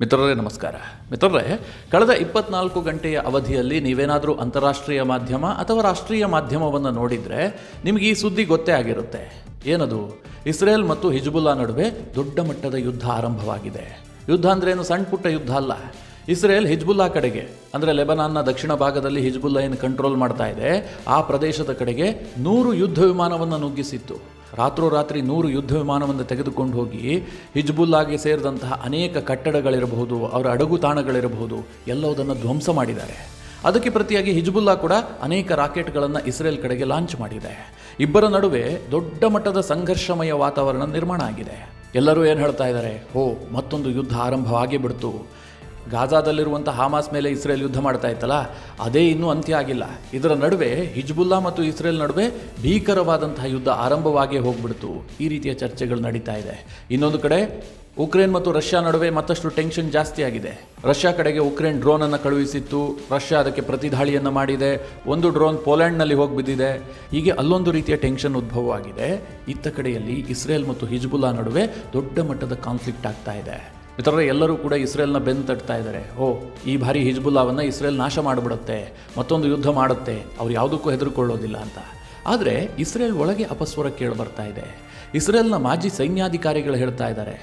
ಮಿತ್ರರೇ ನಮಸ್ಕಾರ. ಮಿತ್ರರೇ, ಕಳೆದ 24 ಗಂಟೆಯ ಅವಧಿಯಲ್ಲಿ ನೀವೇನಾದರೂ ಅಂತಾರಾಷ್ಟ್ರೀಯ ಮಾಧ್ಯಮ ಅಥವಾ ರಾಷ್ಟ್ರೀಯ ಮಾಧ್ಯಮವನ್ನು ನೋಡಿದರೆ ನಿಮಗೆ ಈ ಸುದ್ದಿ ಗೊತ್ತೇ ಆಗಿರುತ್ತೆ. ಏನದು? ಇಸ್ರೇಲ್ ಮತ್ತು ಹಿಜ್ಬುಲ್ಲಾ ನಡುವೆ ದೊಡ್ಡ ಮಟ್ಟದ ಯುದ್ಧ ಆರಂಭವಾಗಿದೆ. ಯುದ್ಧ ಅಂದ್ರೇನು ಸಣ್ಣ ಪುಟ್ಟ ಯುದ್ಧ ಅಲ್ಲ. ಇಸ್ರೇಲ್ ಹಿಜ್ಬುಲ್ಲಾ ಕಡೆಗೆ, ಅಂದರೆ ಲೆಬನಾನ್ನ ದಕ್ಷಿಣ ಭಾಗದಲ್ಲಿ ಹಿಜ್ಬುಲ್ಲಾ ಏನು ಕಂಟ್ರೋಲ್ ಮಾಡ್ತಾ ಇದೆ ಆ ಪ್ರದೇಶದ ಕಡೆಗೆ 100 ಯುದ್ಧ ವಿಮಾನವನ್ನು ನುಗ್ಗಿಸಿತ್ತು. ರಾತ್ರೋರಾತ್ರಿ 100 ಯುದ್ಧ ವಿಮಾನವನ್ನು ತೆಗೆದುಕೊಂಡು ಹೋಗಿ ಹಿಜ್ಬುಲ್ಲಾಗೆ ಸೇರಿದಂತಹ ಅನೇಕ ಕಟ್ಟಡಗಳಿರಬಹುದು, ಅವರ ಅಡಗುತಾಣಗಳಿರಬಹುದು, ಎಲ್ಲವುದನ್ನು ಧ್ವಂಸ ಮಾಡಿದ್ದಾರೆ. ಅದಕ್ಕೆ ಪ್ರತಿಯಾಗಿ ಹಿಜ್ಬುಲ್ಲಾ ಕೂಡ ಅನೇಕ ರಾಕೆಟ್ಗಳನ್ನು ಇಸ್ರೇಲ್ ಕಡೆಗೆ ಲಾಂಚ್ ಮಾಡಿದೆ. ಇಬ್ಬರ ನಡುವೆ ದೊಡ್ಡ ಮಟ್ಟದ ಸಂಘರ್ಷಮಯ ವಾತಾವರಣ ನಿರ್ಮಾಣ ಆಗಿದೆ. ಎಲ್ಲರೂ ಏನು ಹೇಳ್ತಾ ಇದ್ದಾರೆ? ಮತ್ತೊಂದು ಯುದ್ಧ ಆರಂಭವಾಗಿ ಬಿಡ್ತು. ಗಾಜಾದಲ್ಲಿರುವಂಥ ಹಮಾಸ್ ಮೇಲೆ ಇಸ್ರೇಲ್ ಯುದ್ಧ ಮಾಡ್ತಾ ಇತ್ತಲ್ಲ, ಅದೇ ಇನ್ನೂ ಅಂತ್ಯ ಆಗಿಲ್ಲ. ಇದರ ನಡುವೆ ಹಿಜ್ಬುಲ್ಲಾ ಮತ್ತು ಇಸ್ರೇಲ್ ನಡುವೆ ಭೀಕರವಾದಂತಹ ಯುದ್ಧ ಆರಂಭವಾಗೇ ಹೋಗ್ಬಿಡ್ತು. ಈ ರೀತಿಯ ಚರ್ಚೆಗಳು ನಡೀತಾ ಇದೆ. ಇನ್ನೊಂದು ಕಡೆ ಉಕ್ರೇನ್ ಮತ್ತು ರಷ್ಯಾ ನಡುವೆ ಮತ್ತಷ್ಟು ಟೆನ್ಷನ್ ಜಾಸ್ತಿ ಆಗಿದೆ. ರಷ್ಯಾ ಕಡೆಗೆ ಉಕ್ರೇನ್ ಡ್ರೋನನ್ನು ಕಳುಹಿಸಿತ್ತು. ರಷ್ಯಾ ಅದಕ್ಕೆ ಪ್ರತಿದಾಳಿಯನ್ನು ಮಾಡಿದೆ. ಒಂದು ಡ್ರೋನ್ ಪೋಲೆಂಡ್ನಲ್ಲಿ ಹೋಗಿ ಬಿದ್ದಿದೆ. ಹೀಗೆ ಅಲ್ಲೊಂದು ರೀತಿಯ ಟೆನ್ಷನ್ ಉದ್ಭವವಾಗಿದೆ. ಇತ್ತ ಕಡೆಯಲ್ಲಿ ಇಸ್ರೇಲ್ ಮತ್ತು ಹಿಜ್ಬುಲ್ಲಾ ನಡುವೆ ದೊಡ್ಡ ಮಟ್ಟದ ಕಾನ್ಫ್ಲಿಕ್ಟ್ ಆಗ್ತಾ ಇದೆ. ಮಿತ್ರರೇ, ಎಲ್ಲರೂ ಕೂಡ ಇಸ್ರೇಲ್ನ ಬೆನ್ನು ತಟ್ತಾ ಇದ್ದಾರೆ. ಈ ಬಾರಿ ಹಿಜ್ಬುಲ್ಲಾವನ್ನು ಇಸ್ರೇಲ್ ನಾಶ ಮಾಡಿಬಿಡುತ್ತೆ, ಮತ್ತೊಂದು ಯುದ್ಧ ಮಾಡುತ್ತೆ, ಅವ್ರು ಯಾವುದಕ್ಕೂ ಹೆದರ್ಕೊಳ್ಳೋದಿಲ್ಲ ಅಂತ. ಆದರೆ ಇಸ್ರೇಲ್ ಒಳಗೆ ಅಪಸ್ವರ ಕೇಳಿ ಬರ್ತಾ ಇದೆ. ಇಸ್ರೇಲ್ನ ಮಾಜಿ ಸೈನ್ಯಾಧಿಕಾರಿಗಳು ಹೇಳ್ತಾ ಇದ್ದಾರೆ,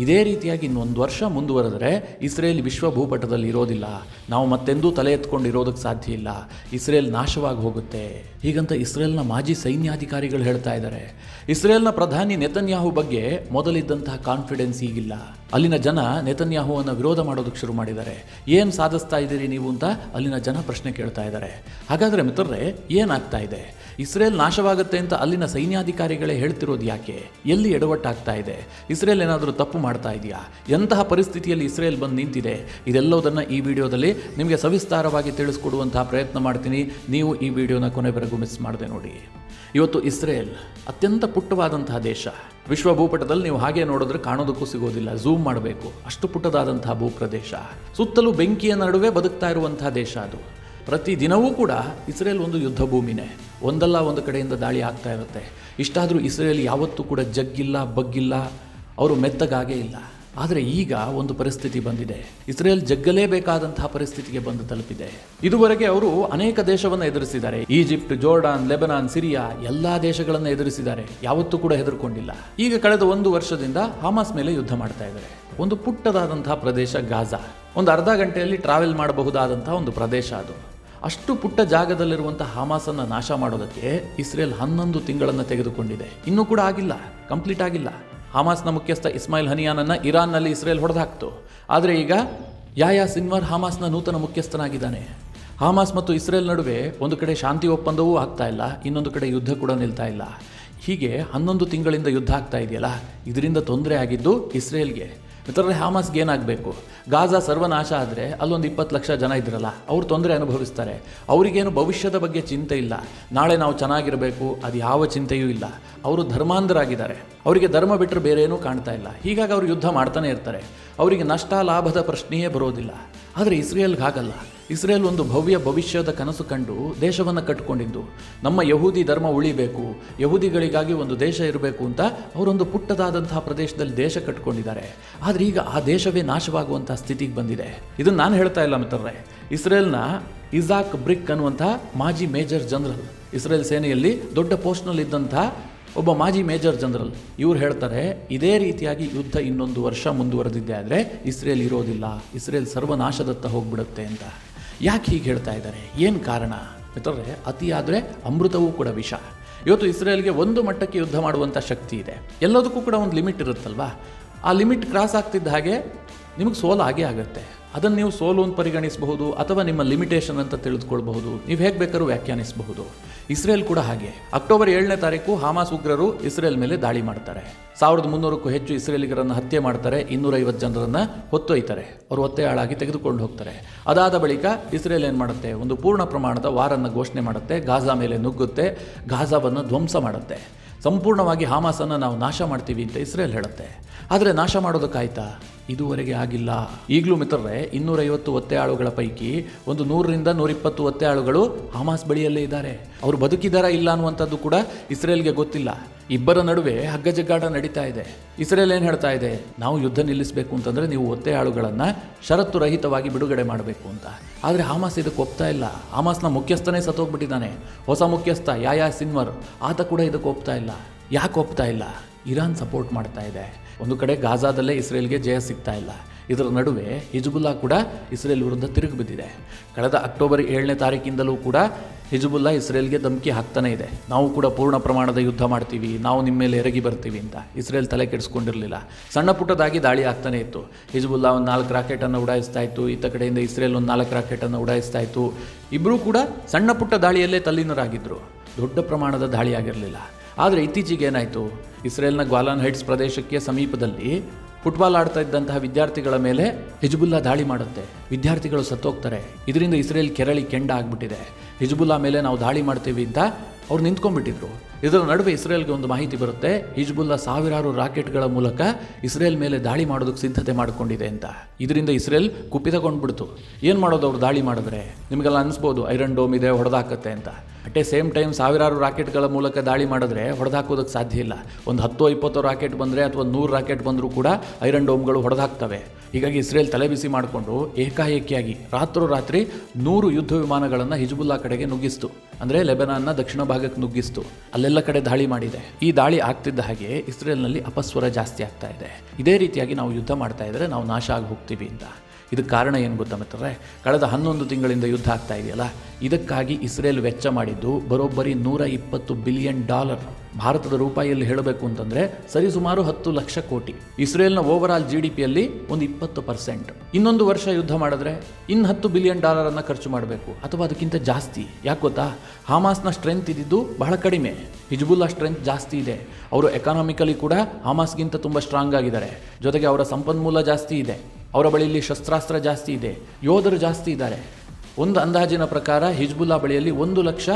ಇದೇ ರೀತಿಯಾಗಿ ಇನ್ನೊಂದು ವರ್ಷ ಮುಂದುವರೆದರೆ ಇಸ್ರೇಲ್ ವಿಶ್ವ ಭೂಪಟದಲ್ಲಿ ಇರೋದಿಲ್ಲ, ನಾವು ಮತ್ತೆಂದೂ ತಲೆ ಎತ್ಕೊಂಡಿರೋದಕ್ಕೆ ಸಾಧ್ಯ ಇಲ್ಲ, ಇಸ್ರೇಲ್ ನಾಶವಾಗಿ ಹೋಗುತ್ತೆ ಹೀಗಂತ ಇಸ್ರೇಲ್ನ ಮಾಜಿ ಸೈನ್ಯಾಧಿಕಾರಿಗಳು ಹೇಳ್ತಾ ಇದ್ದಾರೆ. ಇಸ್ರೇಲ್ನ ಪ್ರಧಾನಿ ನೆತನ್ಯಾಹು ಬಗ್ಗೆ ಮೊದಲಿದ್ದಂತಹ ಕಾನ್ಫಿಡೆನ್ಸ್ ಈಗಿಲ್ಲ. ಅಲ್ಲಿನ ಜನ ನೆತನ್ಯಾಹುವನ್ನು ವಿರೋಧ ಮಾಡೋದಕ್ಕೆ ಶುರು ಮಾಡಿದ್ದಾರೆ. ಏನು ಸಾಧಿಸ್ತಾ ಇದ್ದೀರಿ ನೀವು ಅಂತ ಅಲ್ಲಿನ ಜನ ಪ್ರಶ್ನೆ ಕೇಳ್ತಾ ಇದ್ದಾರೆ. ಹಾಗಾದರೆ ಮಿತ್ರರೇ, ಏನಾಗ್ತಾ ಇದೆ? ಇಸ್ರೇಲ್ ನಾಶವಾಗುತ್ತೆ ಅಂತ ಅಲ್ಲಿನ ಸೈನ್ಯಾಧಿಕಾರಿಗಳೇ ಹೇಳ್ತಿರೋದು ಯಾಕೆ? ಎಲ್ಲಿ ಎಡವಟ್ಟಾಗ್ತಾ ಇದೆ? ಇಸ್ರೇಲ್ ಏನಾದರೂ ತಪ್ಪು ಮಾಡ್ತಾ ಇದೆಯಾ? ಎಂತಹ ಪರಿಸ್ಥಿತಿಯಲ್ಲಿ ಇಸ್ರೇಲ್ ಬಂದು ನಿಂತಿದೆ? ಇದೆಲ್ಲವುದನ್ನು ಈ ವಿಡಿಯೋದಲ್ಲಿ ನಿಮಗೆ ಸವಿಸ್ತಾರವಾಗಿ ತಿಳಿಸ್ಕೊಡುವಂತಹ ಪ್ರಯತ್ನ ಮಾಡ್ತೀನಿ. ನೀವು ಈ ವಿಡಿಯೋನ ಕೊನೆವರೆಗೂ ಮಿಸ್ ಮಾಡದೆ ನೋಡಿ. ಇವತ್ತು ಇಸ್ರೇಲ್ ಅತ್ಯಂತ ಪುಟ್ಟವಾದಂತಹ ದೇಶ. ವಿಶ್ವ ಭೂಪಟದಲ್ಲಿ ನೀವು ಹಾಗೆ ನೋಡಿದ್ರೆ ಕಾಣೋದಕ್ಕೂ ಸಿಗೋದಿಲ್ಲ, ಝೂಮ್ ಮಾಡಬೇಕು, ಅಷ್ಟು ಪುಟ್ಟದಾದಂತಹ ಭೂಪ್ರದೇಶ. ಸುತ್ತಲೂ ಬೆಂಕಿಯ ನಡುವೆ ಬದುಕ್ತಾ ಇರುವಂತಹ ದೇಶ ಅದು. ಪ್ರತಿ ದಿನವೂ ಕೂಡ ಇಸ್ರೇಲ್ ಒಂದು ಯುದ್ಧ ಭೂಮಿನೇ. ಒಂದಲ್ಲ ಒಂದು ಕಡೆಯಿಂದ ದಾಳಿ ಆಗ್ತಾ ಇರುತ್ತೆ. ಇಷ್ಟಾದರೂ ಇಸ್ರೇಲ್ ಯಾವತ್ತೂ ಕೂಡ ಜಗ್ಗಿಲ್ಲ, ಬಗ್ಗಿಲ್ಲ, ಅವರು ಮೆತ್ತಗಾಗೇ ಇಲ್ಲ. ಆದರೆ ಈಗ ಒಂದು ಪರಿಸ್ಥಿತಿ ಬಂದಿದೆ. ಇಸ್ರೇಲ್ ಜಗ್ಗಲೇಬೇಕಾದಂತಹ ಪರಿಸ್ಥಿತಿಗೆ ಬಂದು ತಲುಪಿದೆ. ಇದುವರೆಗೆ ಅವರು ಅನೇಕ ದೇಶವನ್ನು ಎದುರಿಸಿದ್ದಾರೆ. ಈಜಿಪ್ಟ್, ಜೋರ್ಡಾನ್, ಲೆಬನಾನ್, ಸಿರಿಯಾ ಎಲ್ಲ ದೇಶಗಳನ್ನು ಎದುರಿಸಿದ್ದಾರೆ. ಯಾವತ್ತೂ ಕೂಡ ಹೆದರ್ಕೊಂಡಿಲ್ಲ. ಈಗ ಕಳೆದ 1 ವರ್ಷದಿಂದ ಹಮಾಸ್ ಮೇಲೆ ಯುದ್ಧ ಮಾಡ್ತಾ ಇದ್ದಾರೆ. ಒಂದು ಪುಟ್ಟದಾದಂತಹ ಪ್ರದೇಶ ಗಾಜಾ, ಒಂದು ಅರ್ಧ ಗಂಟೆಯಲ್ಲಿ ಟ್ರಾವೆಲ್ ಮಾಡಬಹುದಾದಂತಹ ಒಂದು ಪ್ರದೇಶ ಅದು. ಅಷ್ಟು ಪುಟ್ಟ ಜಾಗದಲ್ಲಿರುವಂಥ ಹಮಾಸನ್ನು ನಾಶ ಮಾಡೋದಕ್ಕೆ ಇಸ್ರೇಲ್ 11 ತಿಂಗಳನ್ನು ತೆಗೆದುಕೊಂಡಿದೆ. ಇನ್ನೂ ಕೂಡ ಆಗಿಲ್ಲ, ಕಂಪ್ಲೀಟ್ ಆಗಿಲ್ಲ. ಹಮಾಸ್ನ ಮುಖ್ಯಸ್ಥ ಇಸ್ಮಾಯಿಲ್ ಹನಿಯಾನನ್ನು ಇರಾನ್ನಲ್ಲಿ ಇಸ್ರೇಲ್ ಹೊಡೆದಾಕ್ತು. ಆದರೆ ಈಗ ಯಾಯಾ ಸಿನ್ವರ್ ಹಮಾಸ್ನ ನೂತನ ಮುಖ್ಯಸ್ಥನಾಗಿದ್ದಾನೆ. ಹಮಾಸ್ ಮತ್ತು ಇಸ್ರೇಲ್ ನಡುವೆ ಒಂದು ಕಡೆ ಶಾಂತಿ ಒಪ್ಪಂದವೂ ಆಗ್ತಾ ಇಲ್ಲ, ಇನ್ನೊಂದು ಕಡೆ ಯುದ್ಧ ಕೂಡ ನಿಲ್ತಾ ಇಲ್ಲ. ಹೀಗೆ 11 ತಿಂಗಳಿಂದ ಯುದ್ಧ ಆಗ್ತಾ ಇದೆಯಲ್ಲ, ಇದರಿಂದ ತೊಂದರೆ ಆಗಿದ್ದು ಇಸ್ರೇಲ್ಗೆ. ಮಿತ್ರರೇ, ಹಮಾಸ್ಗೆ ಏನಾಗಬೇಕು? ಗಾಜಾ ಸರ್ವನಾಶ ಆದರೆ ಅಲ್ಲೊಂದು 20 ಲಕ್ಷ ಜನ ಇದ್ರಲ್ಲ, ಅವ್ರು ತೊಂದರೆ ಅನುಭವಿಸ್ತಾರೆ. ಅವರಿಗೇನು ಭವಿಷ್ಯದ ಬಗ್ಗೆ ಚಿಂತೆ ಇಲ್ಲ, ನಾಳೆ ನಾವು ಚೆನ್ನಾಗಿರಬೇಕು, ಅದು ಯಾವ ಚಿಂತೆಯೂ ಇಲ್ಲ. ಅವರು ಧರ್ಮಾಂಧರಾಗಿದ್ದಾರೆ, ಅವರಿಗೆ ಧರ್ಮ ಬಿಟ್ಟರೆ ಬೇರೆ ಏನೂ ಕಾಣ್ತಾ ಇಲ್ಲ. ಹೀಗಾಗಿ ಅವರು ಯುದ್ಧ ಮಾಡ್ತಾನೆ ಇರ್ತಾರೆ. ಅವರಿಗೆ ನಷ್ಟ ಲಾಭದ ಪ್ರಶ್ನೆಯೇ ಬರೋದಿಲ್ಲ. ಆದರೆ ಇಸ್ರೇಲ್ಗೆ ಹಾಗಲ್ಲ. ಇಸ್ರೇಲ್ ಒಂದು ಭವ್ಯ ಭವಿಷ್ಯದ ಕನಸು ಕಂಡು ದೇಶವನ್ನು ಕಟ್ಟಿಕೊಂಡಿದ್ದು. ನಮ್ಮ ಯಹೂದಿ ಧರ್ಮ ಉಳಿಬೇಕು, ಯಹೂದಿಗಳಿಗಾಗಿ ಒಂದು ದೇಶ ಇರಬೇಕು ಅಂತ ಅವರೊಂದು ಪುಟ್ಟದಾದಂತಹ ಪ್ರದೇಶದಲ್ಲಿ ದೇಶ ಕಟ್ಟಿಕೊಂಡಿದ್ದಾರೆ. ಆದರೆ ಈಗ ಆ ದೇಶವೇ ನಾಶವಾಗುವಂತಹ ಸ್ಥಿತಿಗೆ ಬಂದಿದೆ. ಇದನ್ನು ನಾನು ಹೇಳ್ತಾ ಇಲ್ಲ ಮಿತ್ರರೇ. ಇಸ್ರೇಲ್ನ ಇಸಾಕ್ ಬ್ರಿಕ್ ಅನ್ನುವಂಥ ಮಾಜಿ ಮೇಜರ್ ಜನರಲ್, ಇಸ್ರೇಲ್ ಸೇನೆಯಲ್ಲಿ ದೊಡ್ಡ ಪೋಸ್ಟ್ನಲ್ಲಿದ್ದಂಥ ಒಬ್ಬ ಮಾಜಿ ಮೇಜರ್ ಜನರಲ್, ಇವ್ರು ಹೇಳ್ತಾರೆ, ಇದೇ ರೀತಿಯಾಗಿ ಯುದ್ಧ ಇನ್ನೊಂದು ವರ್ಷ ಮುಂದುವರೆದಿದ್ದೆ ಆದರೆ ಇಸ್ರೇಲ್ ಇರೋದಿಲ್ಲ, ಇಸ್ರೇಲ್ ಸರ್ವನಾಶದತ್ತ ಹೋಗ್ಬಿಡುತ್ತೆ ಅಂತ. ಯಾಕೆ ಹೀಗೆ ಹೇಳ್ತಾ ಇದ್ದಾರೆ? ಏನು ಕಾರಣ? ಮಿತ್ರರೇ, ಅತಿಯಾದರೆ ಅಮೃತವೂ ಕೂಡ ವಿಷ. ಇವತ್ತು ಇಸ್ರೇಲ್ಗೆ ಒಂದು ಮಟ್ಟಕ್ಕೆ ಯುದ್ಧ ಮಾಡುವಂಥ ಶಕ್ತಿ ಇದೆ. ಎಲ್ಲದಕ್ಕೂ ಕೂಡ ಒಂದು ಲಿಮಿಟ್ ಇರುತ್ತಲ್ವಾ? ಆ ಲಿಮಿಟ್ ಕ್ರಾಸ್ ಆಗ್ತಿದ್ದ ಹಾಗೆ ನಿಮಗೆ ಸೋಲು ಆಗೇ ಆಗುತ್ತೆ. ಅದನ್ನು ನೀವು ಸೋಲು ಅಂತ ಪರಿಗಣಿಸಬಹುದು ಅಥವಾ ನಿಮ್ಮ ಲಿಮಿಟೇಷನ್ ಅಂತ ತಿಳಿದುಕೊಳ್ಬಹುದು. ನೀವು ಹೇಗೆ ಬೇಕಾದ್ರೂ ವ್ಯಾಖ್ಯಾನಿಸಬಹುದು. ಇಸ್ರೇಲ್ ಕೂಡ ಹಾಗೆ. ಅಕ್ಟೋಬರ್ 7ನೇ ತಾರೀಕು ಹಮಾಸ್ ಉಗ್ರರು ಇಸ್ರೇಲ್ ಮೇಲೆ ದಾಳಿ ಮಾಡ್ತಾರೆ. 1300ಕ್ಕೂ ಹೆಚ್ಚು ಇಸ್ರೇಲಿಗರನ್ನು ಹತ್ಯೆ ಮಾಡ್ತಾರೆ. 250 ಜನರನ್ನು ಹೊತ್ತೊಯ್ತಾರೆ. ಅವರು ಒತ್ತೆಯಾಳಾಗಿ ತೆಗೆದುಕೊಂಡು ಹೋಗ್ತಾರೆ. ಅದಾದ ಬಳಿಕ ಇಸ್ರೇಲ್ ಏನು ಮಾಡುತ್ತೆ? ಒಂದು ಪೂರ್ಣ ಪ್ರಮಾಣದ ವಾರನ್ನು ಘೋಷಣೆ ಮಾಡುತ್ತೆ. ಗಾಜಾ ಮೇಲೆ ನುಗ್ಗುತ್ತೆ, ಗಾಜಾವನ್ನು ಧ್ವಂಸ ಮಾಡುತ್ತೆ. ಸಂಪೂರ್ಣವಾಗಿ ಹಮಾಸನ್ನು ನಾವು ನಾಶ ಮಾಡ್ತೀವಿ ಅಂತ ಇಸ್ರೇಲ್ ಹೇಳುತ್ತೆ. ಆದರೆ ನಾಶ ಮಾಡೋದಕ್ಕಾಯ್ತಾ? ಇದುವರೆಗೆ ಆಗಿಲ್ಲ. ಈಗಲೂ ಮಿತ್ರರೇ 250 ಒತ್ತೆಯಾಳುಗಳ ಪೈಕಿ ಒಂದು 100ರಿಂದ 120 ಒತ್ತೆಯಾಳುಗಳು ಹಮಾಸ್ ಬಳಿಯಲ್ಲೇ ಇದ್ದಾರೆ. ಅವರು ಬದುಕಿದಾರಾ ಇಲ್ಲ ಅನ್ನುವಂಥದ್ದು ಕೂಡ ಇಸ್ರೇಲ್ಗೆ ಗೊತ್ತಿಲ್ಲ. ಇಬ್ಬರ ನಡುವೆ ಹಗ್ಗಜಗ್ಗಾಟ ನಡೀತಾ ಇದೆ. ಇಸ್ರೇಲ್ ಏನು ಹೇಳ್ತಾ ಇದೆ, ನಾವು ಯುದ್ಧ ನಿಲ್ಲಿಸಬೇಕು ಅಂತಂದರೆ ನೀವು ಒತ್ತೆಯಾಳುಗಳನ್ನು ಷರತ್ತು ರಹಿತವಾಗಿ ಬಿಡುಗಡೆ ಮಾಡಬೇಕು ಅಂತ. ಆದರೆ ಹಮಾಸ್ ಇದಕ್ಕೆ ಒಪ್ತಾ ಇಲ್ಲ. ಹಮಾಸ್ನ ಮುಖ್ಯಸ್ಥನೇ ಸತ್ತೋಗ್ಬಿಟ್ಟಿದ್ದಾನೆ. ಹೊಸ ಮುಖ್ಯಸ್ಥ ಯಾಯಾ ಸಿನ್ವರ್, ಆತ ಕೂಡ ಇದಕ್ಕೆ ಒಪ್ತಾ ಇಲ್ಲ. ಯಾಕೆ ಒಪ್ತಾ ಇಲ್ಲ? ಇರಾನ್ ಸಪೋರ್ಟ್ ಮಾಡ್ತಾ ಇದೆ. ಒಂದು ಕಡೆ ಗಾಜಾದಲ್ಲೇ ಇಸ್ರೇಲ್ಗೆ ಜಯ ಸಿಗ್ತಾ ಇಲ್ಲ. ಇದರ ನಡುವೆ ಹಿಜ್ಬುಲ್ಲಾ ಕೂಡ ಇಸ್ರೇಲ್ ವಿರುದ್ಧ ತಿರುಗಿ ಬಿದ್ದಿದೆ. ಕಳೆದ ಅಕ್ಟೋಬರ್ 7ನೇ ತಾರೀಕಿಂದಲೂ ಕೂಡ ಹಿಜ್ಬುಲ್ಲಾ ಇಸ್ರೇಲ್ಗೆ ಧಮಕಿ ಹಾಕ್ತಾನೆ ಇದೆ. ನಾವು ಕೂಡ ಪೂರ್ಣ ಪ್ರಮಾಣದ ಯುದ್ಧ ಮಾಡ್ತೀವಿ, ನಾವು ನಿಮ್ಮ ಮೇಲೆ ಎರಗಿ ಬರ್ತೀವಿ ಅಂತ. ಇಸ್ರೇಲ್ ತಲೆ ಕೆಡಿಸ್ಕೊಂಡಿರಲಿಲ್ಲ. ಸಣ್ಣ ಪುಟ್ಟದಾಗಿ ದಾಳಿ ಆಗ್ತಾನೆ ಇತ್ತು. ಹಿಜ್ಬುಲ್ಲಾ ಒಂದು 4 ರಾಕೆಟನ್ನು ಉಡಾಯಿಸ್ತಾ ಇತ್ತು, ಇತ್ತ ಕಡೆಯಿಂದ ಇಸ್ರೇಲ್ ಒಂದು 4 ರಾಕೆಟನ್ನು ಉಡಾಯಿಸ್ತಾ ಇತ್ತು. ಇಬ್ಬರೂ ಕೂಡ ಸಣ್ಣ ಪುಟ್ಟ ದಾಳಿಯಲ್ಲೇ ತಲ್ಲೀನರಾಗಿದ್ದರು. ದೊಡ್ಡ ಪ್ರಮಾಣದ ದಾಳಿ ಆಗಿರಲಿಲ್ಲ. ಆದರೆ ಇತ್ತೀಚೆಗೆ ಏನಾಯಿತು, ಇಸ್ರೇಲ್ನ ಗ್ವಾಲಾನ್ ಹೈಟ್ಸ್ ಪ್ರದೇಶಕ್ಕೆ ಸಮೀಪದಲ್ಲಿ ಫುಟ್ಬಾಲ್ ಆಡ್ತಾ ಇದ್ದಂತಹ ವಿದ್ಯಾರ್ಥಿಗಳ ಮೇಲೆ ಹಿಜ್ಬುಲ್ಲಾ ದಾಳಿ ಮಾಡುತ್ತೆ. ವಿದ್ಯಾರ್ಥಿಗಳು ಸತ್ತೋಗ್ತಾರೆ. ಇದರಿಂದ ಇಸ್ರೇಲ್ ಕೆರಳಿ ಕೆಂಡ ಆಗಿಬಿಟ್ಟಿದೆ. ಹಿಜ್ಬುಲ್ಲಾ ಮೇಲೆ ನಾವು ದಾಳಿ ಮಾಡ್ತೀವಿ ಅಂತ ಅವ್ರು ನಿಂತ್ಕೊಂಡ್ಬಿಟ್ಟಿದ್ರು. ಇದರ ನಡುವೆ ಇಸ್ರೇಲ್ಗೆ ಒಂದು ಮಾಹಿತಿ ಬರುತ್ತೆ, ಹಿಜ್ಬುಲ್ಲಾ ಸಾವಿರಾರು ರಾಕೆಟ್ಗಳ ಮೂಲಕ ಇಸ್ರೇಲ್ ಮೇಲೆ ದಾಳಿ ಮಾಡೋದಕ್ಕೆ ಸಿದ್ಧತೆ ಮಾಡಿಕೊಂಡಿದೆ ಅಂತ. ಇದರಿಂದ ಇಸ್ರೇಲ್ ಕುಪಿತಗೊಂಡ್ಬಿಡ್ತು. ಏನು ಮಾಡೋದು ಅವ್ರು ದಾಳಿ ಮಾಡಿದ್ರೆ? ನಿಮಗೆಲ್ಲ ಅನಿಸ್ಬೋದು ಐರನ್ ಡೋಮ್ ಇದೆ, ಹೊಡೆದಾಕತ್ತೆ ಅಂತ. ಅಟ್ ಎ ಸೇಮ್ ಟೈಮ್ ಸಾವಿರಾರು ರಾಕೆಟ್ಗಳ ಮೂಲಕ ದಾಳಿ ಮಾಡಿದ್ರೆ ಹೊಡೆದಾಕೋದಕ್ಕೆ ಸಾಧ್ಯ ಇಲ್ಲ. ಒಂದು 10-20 ರಾಕೆಟ್ ಬಂದರೆ ಅಥವಾ 100 ರಾಕೆಟ್ ಬಂದರೂ ಕೂಡ ಐರನ್ ಡೋಮ್ಗಳು ಹೊಡೆದಾಕ್ತವೆ. ಹೀಗಾಗಿ ಇಸ್ರೇಲ್ ತಲೆಬಿಸಿ ಮಾಡಿಕೊಂಡು ಏಕಾಏಕಿಯಾಗಿ ರಾತ್ರೋರಾತ್ರಿ 100 ಯುದ್ಧ ವಿಮಾನಗಳನ್ನು ಹಿಜ್ಬುಲ್ಲಾ ಕಡೆಗೆ ನುಗ್ಗಿಸ್ತು. ಅಂದರೆ ಲೆಬನಾನ್ನ ದಕ್ಷಿಣ ಭಾಗಕ್ಕೆ ನುಗ್ಗಿಸ್ತು. ಅಲ್ಲೆಲ್ಲ ಕಡೆ ದಾಳಿ ಮಾಡಿದೆ. ಈ ದಾಳಿ ಆಗ್ತಿದ್ದ ಹಾಗೆ ಇಸ್ರೇಲ್ನಲ್ಲಿ ಅಪಸ್ವರ ಜಾಸ್ತಿ ಆಗ್ತಾ ಇದೆ. ಇದೇ ರೀತಿಯಾಗಿ ನಾವು ಯುದ್ಧ ಮಾಡ್ತಾ ಇದ್ದರೆ ನಾವು ನಾಶ ಆಗಿ ಹೋಗ್ತೀವಿ ಅಂತ. ಇದಕ್ಕೆ ಕಾರಣ ಏನು ಗೊತ್ತಾ ಮಿತ್ರರೇ? ಕಳೆದ 11 ತಿಂಗಳಿಂದ ಯುದ್ಧ ಆಗ್ತಾ ಇದೆಯಲ್ಲ, ಇದಕ್ಕಾಗಿ ಇಸ್ರೇಲ್ ವೆಚ್ಚ ಮಾಡಿದ್ದು ಬರೋಬ್ಬರಿ $120 ಬಿಲಿಯನ್. ಭಾರತದ ರೂಪಾಯಿಯಲ್ಲಿ ಹೇಳಬೇಕು ಅಂತಂದರೆ ಸರಿಸುಮಾರು 10 ಲಕ್ಷ ಕೋಟಿ. ಇಸ್ರೇಲ್ನ ಓವರಾಲ್ GDPಯಲ್ಲಿ ಒಂದು 20%. ಇನ್ನೊಂದು ವರ್ಷ ಯುದ್ಧ ಮಾಡಿದ್ರೆ ಇನ್ನು $10 ಬಿಲಿಯನ್ ಖರ್ಚು ಮಾಡಬೇಕು, ಅಥವಾ ಅದಕ್ಕಿಂತ ಜಾಸ್ತಿ. ಯಾಕೆ ಗೊತ್ತಾ? ಹಮಾಸ್ನ ಸ್ಟ್ರೆಂತ್ ಇದ್ದಿದ್ದು ಬಹಳ ಕಡಿಮೆ, ಹಿಜ್ಬುಲ್ಲಾ ಸ್ಟ್ರೆಂತ್ ಜಾಸ್ತಿ ಇದೆ. ಅವರು ಎಕಾನಾಮಿಕಲಿ ಕೂಡ ಹಮಾಸ್ಗಿಂತ ತುಂಬ ಸ್ಟ್ರಾಂಗ್ ಆಗಿದ್ದಾರೆ. ಜೊತೆಗೆ ಅವರ ಸಂಪನ್ಮೂಲ ಜಾಸ್ತಿ ಇದೆ, ಅವರ ಬಳಿಯಲ್ಲಿ ಶಸ್ತ್ರಾಸ್ತ್ರ ಜಾಸ್ತಿ ಇದೆ, ಯೋಧರು ಜಾಸ್ತಿ ಇದ್ದಾರೆ. ಒಂದು ಅಂದಾಜಿನ ಪ್ರಕಾರ ಹಿಜ್ಬುಲ್ಲಾ ಬಳಿಯಲ್ಲಿ 1 ಲಕ್ಷ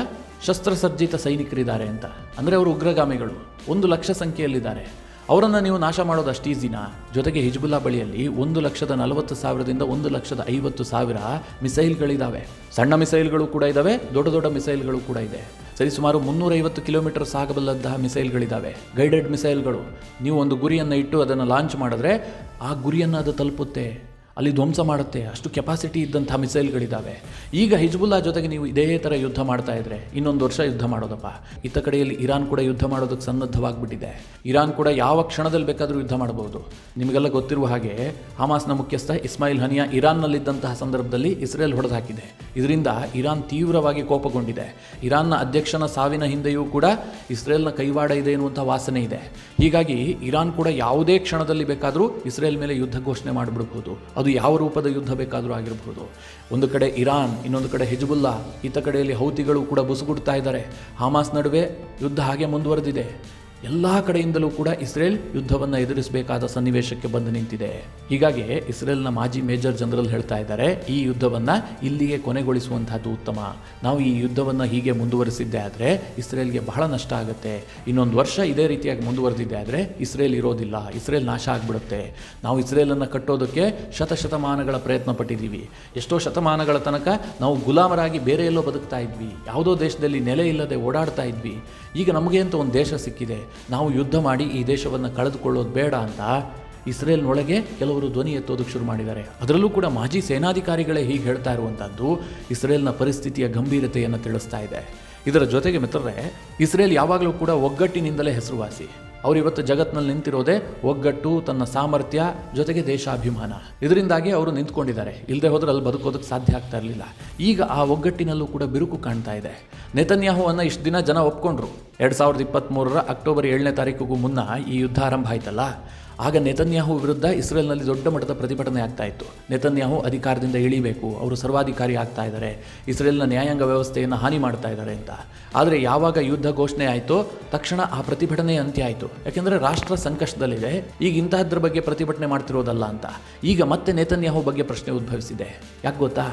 ಶಸ್ತ್ರಸಜ್ಜಿತ ಸೈನಿಕರಿದ್ದಾರೆ ಅಂತ. ಅಂದರೆ ಅವರು ಉಗ್ರಗಾಮಿಗಳು 1 ಲಕ್ಷ ಸಂಖ್ಯೆಯಲ್ಲಿದ್ದಾರೆ. ಅವರನ್ನು ನೀವು ನಾಶ ಮಾಡೋದು ಅಷ್ಟು ಈಸಿನಾ? ಜೊತೆಗೆ ಹಿಜ್ಬುಲ್ಲಾ ಬಳಿಯಲ್ಲಿ 1,40,000ದಿಂದ 1,50,000 ಮಿಸೈಲ್ಗಳಿದ್ದಾವೆ. ಸಣ್ಣ ಮಿಸೈಲ್ಗಳು ಕೂಡ ಇದ್ದಾವೆ, ದೊಡ್ಡ ದೊಡ್ಡ ಮಿಸೈಲ್ಗಳು ಕೂಡ ಇದೆ. ಸರಿಸುಮಾರು 350 ಕಿಲೋಮೀಟರ್ ಸಾಗಬಲ್ಲಂತಹ ಮಿಸೈಲ್ಗಳಿದ್ದಾವೆ, ಗೈಡೆಡ್ ಮಿಸೈಲ್ಗಳು. ನೀವು ಒಂದು ಗುರಿಯನ್ನು ಇಟ್ಟು ಅದನ್ನು ಲಾಂಚ್ ಮಾಡಿದ್ರೆ ಆ ಗುರಿಯನ್ನು ಅದು ತಲುಪುತ್ತೆ, ಅಲ್ಲಿ ಧ್ವಂಸ ಮಾಡುತ್ತೆ. ಅಷ್ಟು ಕೆಪಾಸಿಟಿ ಇದ್ದಂಥ ಮಿಸೈಲ್ಗಳಿದ್ದಾವೆ. ಈಗ ಹಿಜ್ಬುಲ್ಲಾ ಜೊತೆಗೆ ನೀವು ಇದೇ ಥರ ಯುದ್ಧ ಮಾಡ್ತಾ ಇದ್ರೆ ಇನ್ನೊಂದು ವರ್ಷ ಯುದ್ಧ ಮಾಡೋದಪ್ಪ. ಇತ್ತ ಕಡೆಯಲ್ಲಿ ಇರಾನ್ ಕೂಡ ಯುದ್ಧ ಮಾಡೋದಕ್ಕೆ ಸನ್ನದ್ಧವಾಗಿಬಿಟ್ಟಿದೆ. ಇರಾನ್ ಕೂಡ ಯಾವ ಕ್ಷಣದಲ್ಲಿ ಬೇಕಾದರೂ ಯುದ್ಧ ಮಾಡಬಹುದು. ನಿಮಗೆಲ್ಲ ಗೊತ್ತಿರುವ ಹಾಗೆ ಹಮಾಸ್ನ ಮುಖ್ಯಸ್ಥ ಇಸ್ಮಾಯಿಲ್ ಹನಿಯಾ ಇರಾನ್ನಲ್ಲಿದ್ದಂತಹ ಸಂದರ್ಭದಲ್ಲಿ ಇಸ್ರೇಲ್ ಹೊಡೆದು ಹಾಕಿದೆ. ಇದರಿಂದ ಇರಾನ್ ತೀವ್ರವಾಗಿ ಕೋಪಗೊಂಡಿದೆ. ಇರಾನ್ನ ಅಧ್ಯಕ್ಷನ ಸಾವಿನ ಹಿಂದೆಯೂ ಕೂಡ ಇಸ್ರೇಲ್ನ ಕೈವಾಡ ಇದೆ ಎನ್ನುವಂಥ ವಾಸನೆ ಇದೆ. ಹೀಗಾಗಿ ಇರಾನ್ ಕೂಡ ಯಾವುದೇ ಕ್ಷಣದಲ್ಲಿ ಬೇಕಾದರೂ ಇಸ್ರೇಲ್ ಮೇಲೆ ಯುದ್ಧ ಘೋಷಣೆ ಮಾಡಿಬಿಡಬಹುದು. ಅದು ಯಾವ ರೂಪದ ಯುದ್ಧ ಬೇಕಾದರೂ ಆಗಿರಬಹುದು. ಒಂದು ಕಡೆ ಇರಾನ್, ಇನ್ನೊಂದು ಕಡೆ ಹಿಜ್ಬುಲ್ಲಾ, ಇತ್ತ ಕಡೆಯಲ್ಲಿ ಹೌತಿಗಳು ಕೂಡ ಬುಸುಗುಡ್ತಾ ಇದ್ದಾರೆ. ಹಮಾಸ್ ನಡುವೆ ಯುದ್ಧ ಹಾಗೆ ಮುಂದುವರೆದಿದೆ. ಎಲ್ಲ ಕಡೆಯಿಂದಲೂ ಕೂಡ ಇಸ್ರೇಲ್ ಯುದ್ಧವನ್ನು ಎದುರಿಸಬೇಕಾದ ಸನ್ನಿವೇಶಕ್ಕೆ ಬಂದು ನಿಂತಿದೆ. ಹೀಗಾಗಿ ಇಸ್ರೇಲ್ನ ಮಾಜಿ ಮೇಜರ್ ಜನರಲ್ ಹೇಳ್ತಾ ಇದ್ದಾರೆ, ಈ ಯುದ್ಧವನ್ನು ಇಲ್ಲಿಗೆ ಕೊನೆಗೊಳಿಸುವಂತಹದ್ದು ಉತ್ತಮ. ನಾವು ಈ ಯುದ್ಧವನ್ನು ಹೀಗೆ ಮುಂದುವರಿಸಿದ್ದೆ ಆದರೆ ಇಸ್ರೇಲ್ಗೆ ಬಹಳ ನಷ್ಟ ಆಗುತ್ತೆ. ಇನ್ನೊಂದು ವರ್ಷ ಇದೇ ರೀತಿಯಾಗಿ ಮುಂದುವರೆದಿದ್ದೆ ಆದರೆ ಇಸ್ರೇಲ್ ಇರೋದಿಲ್ಲ, ಇಸ್ರೇಲ್ ನಾಶ ಆಗಿಬಿಡುತ್ತೆ. ನಾವು ಇಸ್ರೇಲನ್ನು ಕಟ್ಟೋದಕ್ಕೆ ಶತಶತಮಾನಗಳ ಪ್ರಯತ್ನ ಪಟ್ಟಿದ್ದೀವಿ. ಎಷ್ಟೋ ಶತಮಾನಗಳ ತನಕ ನಾವು ಗುಲಾಮರಾಗಿ ಬೇರೆ ಎಲ್ಲೋ ಬದುಕ್ತಾ ಇದ್ವಿ, ಯಾವುದೋ ದೇಶದಲ್ಲಿ ನೆಲೆ ಇಲ್ಲದೆ ಓಡಾಡ್ತಾ ಇದ್ವಿ. ಈಗ ನಮಗೆ ಅಂತ ಒಂದು ದೇಶ ಸಿಕ್ಕಿದೆ, ನಾವು ಯುದ್ಧ ಮಾಡಿ ಈ ದೇಶವನ್ನು ಕಳೆದುಕೊಳ್ಳೋದು ಬೇಡ ಅಂತ ಇಸ್ರೇಲ್ನೊಳಗೆ ಕೆಲವರು ಧ್ವನಿ ಎತ್ತೋದಕ್ಕೆ ಶುರು ಮಾಡಿದ್ದಾರೆ. ಅದರಲ್ಲೂ ಕೂಡ ಮಾಜಿ ಸೇನಾಧಿಕಾರಿಗಳೇ ಹೀಗೆ ಹೇಳ್ತಾ ಇರುವಂಥದ್ದು ಇಸ್ರೇಲ್ನ ಪರಿಸ್ಥಿತಿಯ ಗಂಭೀರತೆಯನ್ನು ತಿಳಿಸ್ತಾ ಇದೆ. ಇದರ ಜೊತೆಗೆ ಮಿತ್ರರೇ, ಇಸ್ರೇಲ್ ಯಾವಾಗಲೂ ಕೂಡ ಒಗ್ಗಟ್ಟಿನಿಂದಲೇ ಹೆಸರುವಾಸಿ. ಅವರು ಇವತ್ತು ಜಗತ್ತಿನಲ್ಲಿ ನಿಂತಿರೋದೇ ಒಗ್ಗಟ್ಟು, ತನ್ನ ಸಾಮರ್ಥ್ಯ, ಜೊತೆಗೆ ದೇಶಾಭಿಮಾನ. ಇದರಿಂದಾಗಿ ಅವರು ನಿಂತ್ಕೊಂಡಿದ್ದಾರೆ. ಇಲ್ಲದೆ ಹೋದ್ರೆ ಅಲ್ಲಿ ಬದುಕೋದಕ್ಕೆ ಸಾಧ್ಯ ಆಗ್ತಾ ಇರಲಿಲ್ಲ. ಈಗ ಆ ಒಗ್ಗಟ್ಟಿನಲ್ಲೂ ಕೂಡ ಬಿರುಕು ಕಾಣ್ತಾ ಇದೆ. ನೆತನ್ಯಾಹುವನ್ನು ಇಷ್ಟು ದಿನ ಜನ ಒಪ್ಕೊಂಡ್ರು. 2023 ಅಕ್ಟೋಬರ್ 7ನೇ ತಾರೀಕಿಗೂ ಮುನ್ನ ಈ ಯುದ್ಧ ಆರಂಭ ಆಯ್ತಲ್ಲ, ಆಗ ನೆತನ್ಯಾಹು ವಿರುದ್ಧ ಇಸ್ರೇಲ್ನಲ್ಲಿ ದೊಡ್ಡ ಮಟ್ಟದ ಪ್ರತಿಭಟನೆ ಆಗ್ತಾ ಇತ್ತು. ನೆತನ್ಯಾಹು ಅಧಿಕಾರದಿಂದ ಇಳಿಬೇಕು, ಅವರು ಸರ್ವಾಧಿಕಾರಿ ಆಗ್ತಾ ಇದ್ದಾರೆ, ಇಸ್ರೇಲ್ನ ನ್ಯಾಯಾಂಗ ವ್ಯವಸ್ಥೆಯನ್ನು ಹಾನಿ ಮಾಡ್ತಾ ಇದ್ದಾರೆ ಅಂತ. ಆದರೆ ಯಾವಾಗ ಯುದ್ಧ ಘೋಷಣೆ ಆಯಿತೋ ತಕ್ಷಣ ಆ ಪ್ರತಿಭಟನೆ ಅಂತ್ಯ ಆಯಿತು. ಯಾಕೆಂದರೆ ರಾಷ್ಟ್ರ ಸಂಕಷ್ಟದಲ್ಲಿದೆ, ಈಗ ಇಂತಹದ್ರ ಬಗ್ಗೆ ಪ್ರತಿಭಟನೆ ಮಾಡ್ತಿರೋದಲ್ಲ ಅಂತ. ಈಗ ಮತ್ತೆ ನೆತನ್ಯಾಹು ಬಗ್ಗೆ ಪ್ರಶ್ನೆ ಉದ್ಭವಿಸಿದೆ. ಯಾಕೆ ಗೊತ್ತಾ?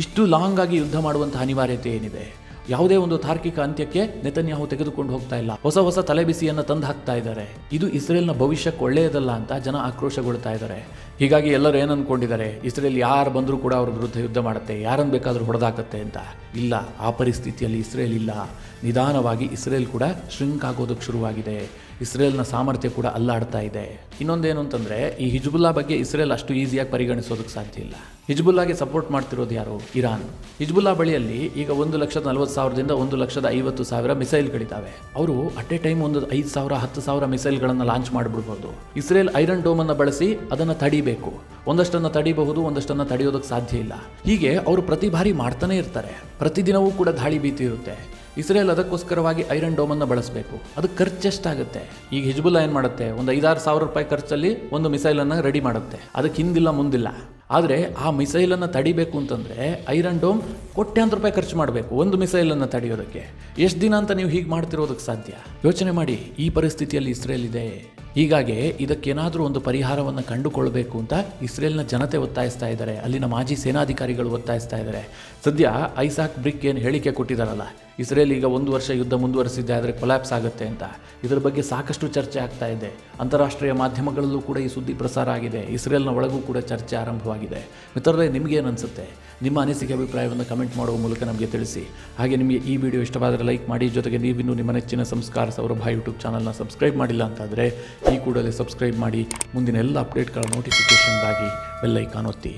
ಇಷ್ಟು ಲಾಂಗ್ ಆಗಿ ಯುದ್ಧ ಮಾಡುವಂಥ ಅನಿವಾರ್ಯತೆ ಏನಿದೆ? ಯಾವುದೇ ಒಂದು ತಾರ್ಕಿಕ ಅಂತ್ಯಕ್ಕೆ ನೆತನ್ಯಾಹು ತೆಗೆದುಕೊಂಡು ಹೋಗ್ತಾ ಇಲ್ಲ. ಹೊಸ ಹೊಸ ತಲೆಬಿಸಿಯನ್ನು ತಂದು ಹಾಕ್ತಾ ಇದ್ದಾರೆ. ಇದು ಇಸ್ರೇಲ್ನ ಭವಿಷ್ಯಕ್ಕೆ ಒಳ್ಳೆಯದಲ್ಲ ಅಂತ ಜನ ಆಕ್ರೋಶಗೊಳ್ತಾ ಇದ್ದಾರೆ. ಹೀಗಾಗಿ ಎಲ್ಲರೂ ಏನು ಅನ್ಕೊಂಡಿದ್ದಾರೆ, ಇಸ್ರೇಲ್ ಯಾರು ಬಂದರೂ ಕೂಡ ಅವ್ರ ವಿರುದ್ಧ ಯುದ್ಧ ಮಾಡುತ್ತೆ, ಯಾರನ್ನು ಬೇಕಾದರೂ ಹೊಡೆದಾಕತ್ತೆ ಅಂತ. ಇಲ್ಲ, ಆ ಪರಿಸ್ಥಿತಿಯಲ್ಲಿ ಇಸ್ರೇಲ್ ಇಲ್ಲ. ನಿಧಾನವಾಗಿ ಇಸ್ರೇಲ್ ಕೂಡ ಶ್ರಿಂಕ್ ಆಗೋದಕ್ಕೆ ಶುರುವಾಗಿದೆ. ಇಸ್ರೇಲ್ನ ಸಾಮರ್ಥ್ಯ ಕೂಡ ಅಲ್ಲಾಡ್ತಾ ಇದೆ. ಇನ್ನೊಂದೇನು ಅಂತಂದರೆ, ಈ ಹಿಜ್ಬುಲ್ಲಾ ಬಗ್ಗೆ ಇಸ್ರೇಲ್ ಅಷ್ಟು ಈಸಿಯಾಗಿ ಪರಿಗಣಿಸೋದಕ್ಕೆ ಸಾಧ್ಯ ಇಲ್ಲ. ಹಿಜ್ಬುಲ್ಲಾಗೆ ಸಪೋರ್ಟ್ ಮಾಡ್ತಿರೋದು ಯಾರು? ಇರಾನ್. ಹಿಜ್ಬುಲ್ಲಾ ಬಳಿಯಲ್ಲಿ ಈಗ 1,40,000ದಿಂದ 1,50,000 ಮಿಸೈಲ್ಗಳಿದ್ದಾವೆ. ಅವರು ಅಟ್ ಎ ಟೈಮ್ ಒಂದು 5,000 10,000 ಮಿಸೈಲ್ಗಳನ್ನು ಲಾಂಚ್ ಮಾಡಿಬಿಡ್ಬೋದು. ಇಸ್ರೇಲ್ ಐರನ್ ಡೋಮ್ ಅನ್ನು ಬಳಸಿ ಅದನ್ನು ತಡಿಬೇಕು. ಒಂದಷ್ಟನ್ನು ತಡಿಬಹುದು, ಒಂದಷ್ಟನ್ನು ತಡೆಯೋದಕ್ಕೆ ಸಾಧ್ಯ ಇಲ್ಲ. ಹೀಗೆ ಅವರು ಪ್ರತಿ ಬಾರಿ ಮಾಡ್ತಾನೆ ಇರ್ತಾರೆ. ಪ್ರತಿದಿನವೂ ಕೂಡ ದಾಳಿ ಭೀತಿ ಇರುತ್ತೆ. ಇಸ್ರೇಲ್ ಅದಕ್ಕೋಸ್ಕರವಾಗಿ ಐರನ್ ಡೋಮನ್ನು ಬಳಸಬೇಕು. ಅದು ಖರ್ಚೆಷ್ಟಾಗುತ್ತೆ? ಈಗ ಹಿಜ್ಬುಲ್ಲಾ ಏನು ಮಾಡುತ್ತೆ, ಒಂದು 5,000 ಸಾವಿರ ರೂಪಾಯಿ ಖರ್ಚಲ್ಲಿ ಒಂದು ಮಿಸೈಲನ್ನು ರೆಡಿ ಮಾಡುತ್ತೆ. ಅದಕ್ಕೆ ಹಿಂದಿಲ್ಲ ಮುಂದಿಲ್ಲ. ಆದರೆ ಆ ಮಿಸೈಲನ್ನು ತಡಿಬೇಕು ಅಂತಂದರೆ ಐರನ್ ಡೋಮ್ ಕೋಟ್ಯಾಂತರ ರೂಪಾಯಿ ಖರ್ಚು ಮಾಡಬೇಕು ಒಂದು ಮಿಸೈಲನ್ನು ತಡೆಯೋದಕ್ಕೆ. ಎಷ್ಟು ದಿನ ಅಂತ ನೀವು ಹೀಗೆ ಮಾಡ್ತಿರೋದಕ್ಕೆ ಸಾಧ್ಯ? ಯೋಚನೆ ಮಾಡಿ. ಈ ಪರಿಸ್ಥಿತಿಯಲ್ಲಿ ಇಸ್ರೇಲ್ ಇದೆ. ಹೀಗಾಗಿ ಇದಕ್ಕೇನಾದರೂ ಒಂದು ಪರಿಹಾರವನ್ನು ಕಂಡುಕೊಳ್ಬೇಕು ಅಂತ ಇಸ್ರೇಲ್ನ ಜನತೆ ಒತ್ತಾಯಿಸ್ತಾ ಇದ್ದಾರೆ. ಅಲ್ಲಿನ ಮಾಜಿ ಸೇನಾಧಿಕಾರಿಗಳು ಒತ್ತಾಯಿಸ್ತಾ ಇದ್ದಾರೆ. ಸದ್ಯ ಐಸಾಕ್ ಬ್ರಿಕ್ ಏನು ಹೇಳಿಕೆ ಕೊಟ್ಟಿದ್ದಾರಲ್ಲ, ಇಸ್ರೇಲ್ ಈಗ 1 ವರ್ಷ ಯುದ್ಧ ಮುಂದುವರಿಸಿದ್ದೆ ಆದರೆ ಕೊಲ್ಯಾಪ್ಸ್ ಆಗುತ್ತೆ ಅಂತ, ಇದರ ಬಗ್ಗೆ ಸಾಕಷ್ಟು ಚರ್ಚೆ ಆಗ್ತಾ ಇದೆ. ಅಂತಾರಾಷ್ಟ್ರೀಯ ಮಾಧ್ಯಮಗಳಲ್ಲೂ ಕೂಡ ಈ ಸುದ್ದಿ ಪ್ರಸಾರ ಆಗಿದೆ. ಇಸ್ರೇಲ್ನ ಒಳಗೂ ಕೂಡ ಚರ್ಚೆ ಆರಂಭವಾಗಿದೆ. ಮಿತ್ರರೇ, ನಿಮಗೇನು ಅನಿಸುತ್ತೆ? ನಿಮ್ಮ ಅನಿಸಿಕೆ ಅಭಿಪ್ರಾಯವನ್ನು ಕಮೆಂಟ್ ಮಾಡುವ ಮೂಲಕ ನಮಗೆ ತಿಳಿಸಿ. ಹಾಗೆ ನಿಮಗೆ ಈ ವಿಡಿಯೋ ಇಷ್ಟವಾದರೆ ಲೈಕ್ ಮಾಡಿ. ಜೊತೆಗೆ ನೀವಿನ್ನೂ ನಿಮ್ಮ ನೆಚ್ಚಿನ ಸಂಸ್ಕಾರ ಸೌರಭ ಯೂಟ್ಯೂಬ್ ಚಾನಲ್ನ ಸಬ್ಸ್ಕ್ರೈಬ್ ಮಾಡಿಲ್ಲ ಅಂತಾದರೆ ಈ ಕೂಡಲೇ ಸಬ್ಸ್ಕ್ರೈಬ್ ಮಾಡಿ. ಮುಂದಿನ ಎಲ್ಲ ಅಪ್ಡೇಟ್ಗಳ ನೋಟಿಫಿಕೇಷನ್ಗಾಗಿ ಬೆಲ್ ಐಕಾನ್ ಒತ್ತಿ.